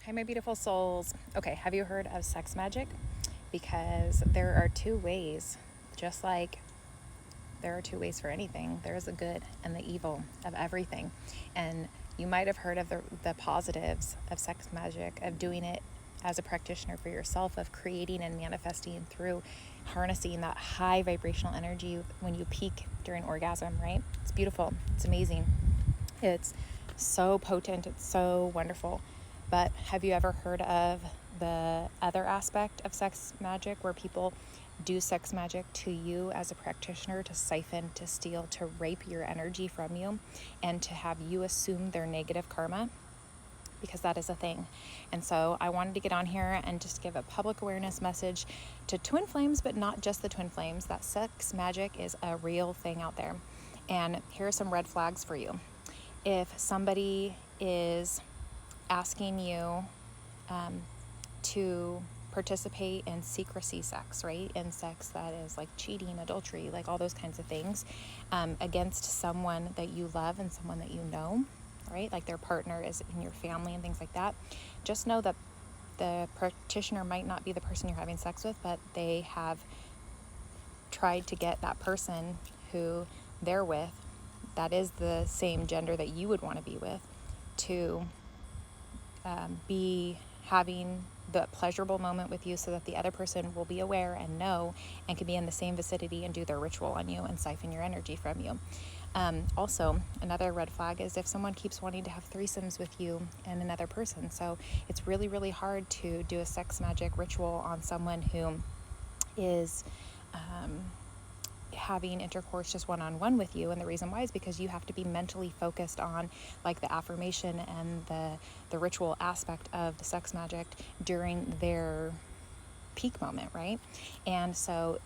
Hi, my beautiful souls. Okay, have you heard of sex magic? Because there are two ways, just like there are two ways for anything. There is the good and the evil of everything. And you might have heard of the positives of sex magic, of doing it as a practitioner for yourself, of creating and manifesting through harnessing that high vibrational energy when you peak during orgasm, right? It's beautiful. It's amazing. It's so potent. It's so wonderful. But have you ever heard of the other aspect of sex magic, where people do sex magic to you as a practitioner to siphon, to steal, to rape your energy from you, and to have you assume their negative karma? Because that is a thing. And so I wanted to get on here and just give a public awareness message to twin flames, but not just the twin flames, that sex magic is a real thing out there. And here are some red flags for you. If somebody is asking you to participate in secrecy sex, right? In sex that is like cheating, adultery, like all those kinds of things, against someone that you love and someone that you know, right? Like their partner is in your family and things like that. Just know that the practitioner might not be the person you're having sex with, but they have tried to get that person who they're with, that is the same gender that you would want to be with, to be having the pleasurable moment with you, so that the other person will be aware and know and can be in the same vicinity and do their ritual on you and siphon your energy from you. Also, another red flag is if someone keeps wanting to have threesomes with you and another person. So it's really, really hard to do a sex magic ritual on someone who is having intercourse just one-on-one with you. And the reason why is because you have to be mentally focused on like the affirmation and the ritual aspect of the sex magic during their peak moment, right? And so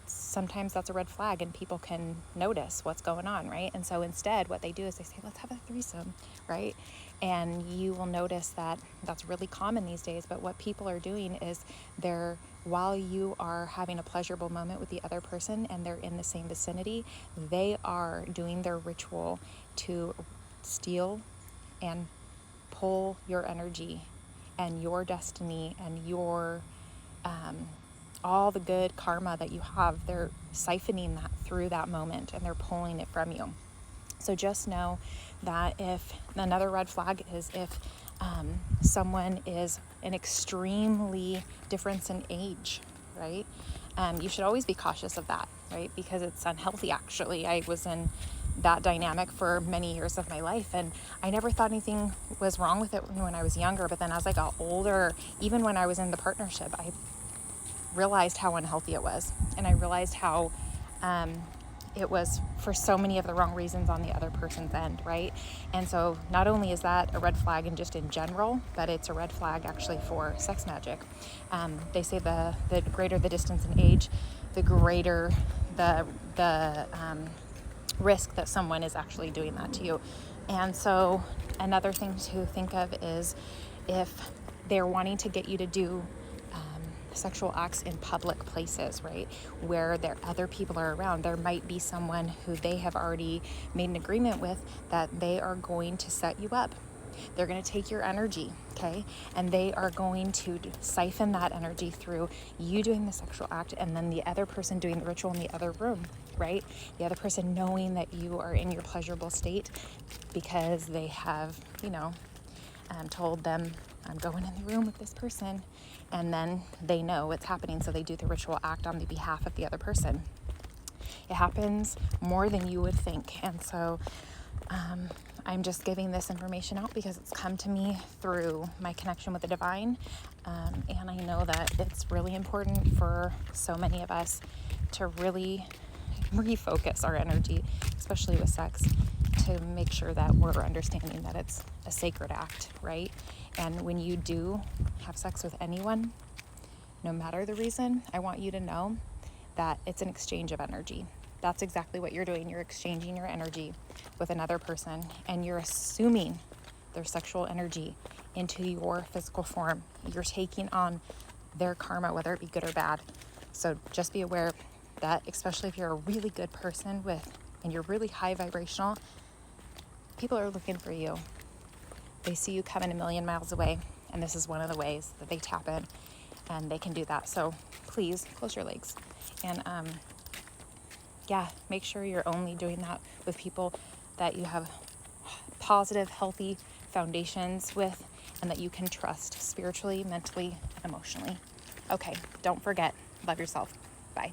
sometimes that's a red flag, and people can notice what's going on, right? And so instead what they do is they say, let's have a threesome, right? And you will notice that that's really common these days. But what people are doing is while you are having a pleasurable moment with the other person and they're in the same vicinity, they are doing their ritual to steal and pull your energy and your destiny and your all the good karma that you have. They're siphoning that through that moment, and they're pulling it from you. So just know that if another red flag is if someone is an extremely difference in age, right? You should always be cautious of that, right? Because it's unhealthy, actually. I was in that dynamic for many years of my life, and I never thought anything was wrong with it when I was younger. But then as I got older, even when I was in the partnership, I realized how unhealthy it was. And I realized how it was for so many of the wrong reasons on the other person's end, right? And so not only is that a red flag and just in general, but it's a red flag actually for sex magic. They say the greater the distance in age, the greater the risk that someone is actually doing that to you. And so another thing to think of is if they're wanting to get you to do sexual acts in public places, right, where other people are around. There might be someone who they have already made an agreement with that they are going to set you up. They're going to take your energy, okay? And they are going to siphon that energy through you doing the sexual act and then the other person doing the ritual in the other room, right? The other person knowing that you are in your pleasurable state because they have, told them, I'm going in the room with this person. And then they know what's happening, so they do the ritual act on the behalf of the other person. It happens more than you would think. And so I'm just giving this information out because it's come to me through my connection with the divine. And I know that it's really important for so many of us to really refocus our energy, especially with sex, to make sure that we're understanding that it's a sacred act, right? And when you do have sex with anyone, no matter the reason, I want you to know that it's an exchange of energy. That's exactly what you're doing. You're exchanging your energy with another person, and you're assuming their sexual energy into your physical form. You're taking on their karma, whether it be good or bad. So just be aware that, especially if you're a really good person and you're really high vibrational, people are looking for you. They see you coming a million miles away, And this is one of the ways that they tap in, and they can do that. So please close your legs. And yeah, make sure you're only doing that with people that you have positive, healthy foundations with, and that you can trust spiritually, mentally, and emotionally. Okay, don't forget, love yourself. Bye.